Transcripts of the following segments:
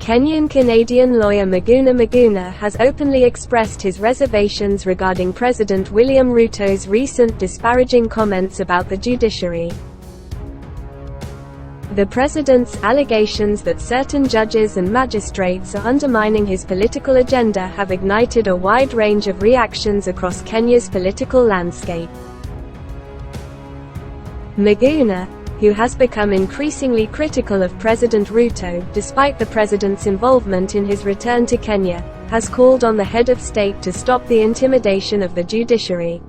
Kenyan-Canadian lawyer Miguna has openly expressed his reservations regarding President William Ruto's recent disparaging comments about the judiciary. The president's allegations that certain judges and magistrates are undermining his political agenda have ignited a wide range of reactions across Kenya's political landscape. Miguna, who has become increasingly critical of President Ruto despite the president's involvement in his return to Kenya, has called on the head of state to stop the intimidation of the judiciary.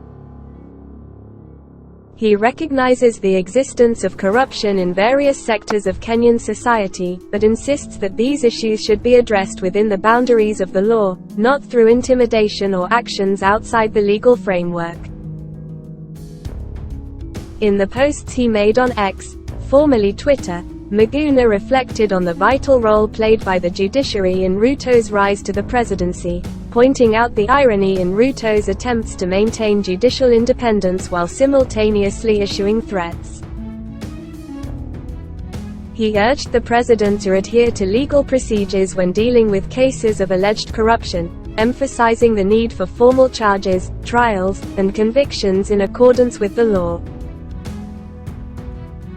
He recognizes the existence of corruption in various sectors of Kenyan society, but insists that these issues should be addressed within the boundaries of the law, not through intimidation or actions outside the legal framework. In the posts he made on X, formerly Twitter, Miguna reflected on the vital role played by the judiciary in Ruto's rise to the presidency, pointing out the irony in Ruto's attempts to maintain judicial independence while simultaneously issuing threats. He urged the president to adhere to legal procedures when dealing with cases of alleged corruption, emphasizing the need for formal charges, trials, and convictions in accordance with the law.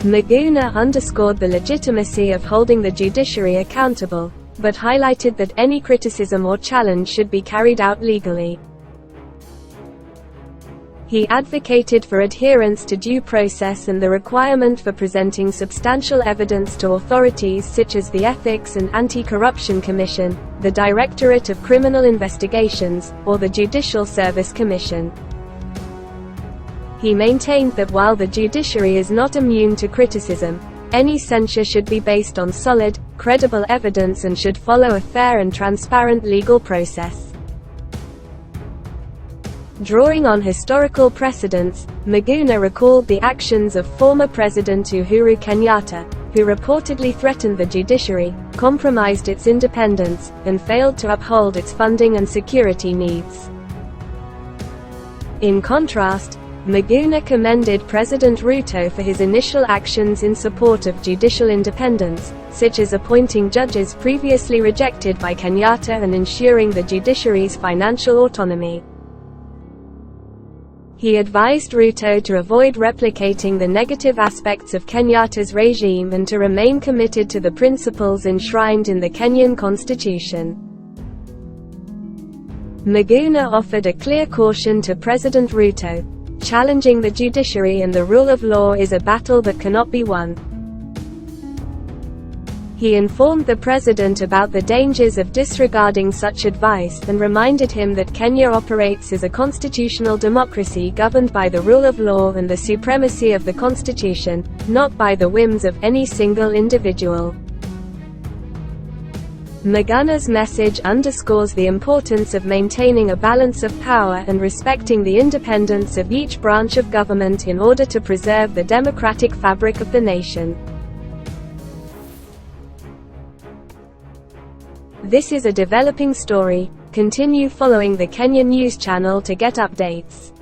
Miguna underscored the legitimacy of holding the judiciary accountable, but highlighted that any criticism or challenge should be carried out legally. He advocated for adherence to due process and the requirement for presenting substantial evidence to authorities such as the Ethics and Anti-Corruption Commission, the Directorate of Criminal Investigations, or the Judicial Service Commission. He maintained that while the judiciary is not immune to criticism, any censure should be based on solid, credible evidence and should follow a fair and transparent legal process. Drawing on historical precedents, Miguna recalled the actions of former President Uhuru Kenyatta, who reportedly threatened the judiciary, compromised its independence, and failed to uphold its funding and security needs. In contrast, Miguna commended President Ruto for his initial actions in support of judicial independence, such as appointing judges previously rejected by Kenyatta and ensuring the judiciary's financial autonomy. He advised Ruto to avoid replicating the negative aspects of Kenyatta's regime and to remain committed to the principles enshrined in the Kenyan constitution. Miguna offered a clear caution to President Ruto: challenging the judiciary and the rule of law is a battle that cannot be won. He informed the president about the dangers of disregarding such advice and reminded him that Kenya operates as a constitutional democracy governed by the rule of law and the supremacy of the constitution, not by the whims of any single individual. Miguna's message underscores the importance of maintaining a balance of power and respecting the independence of each branch of government in order to preserve the democratic fabric of the nation. This is a developing story. Continue following the Kenyan News Channel to get updates.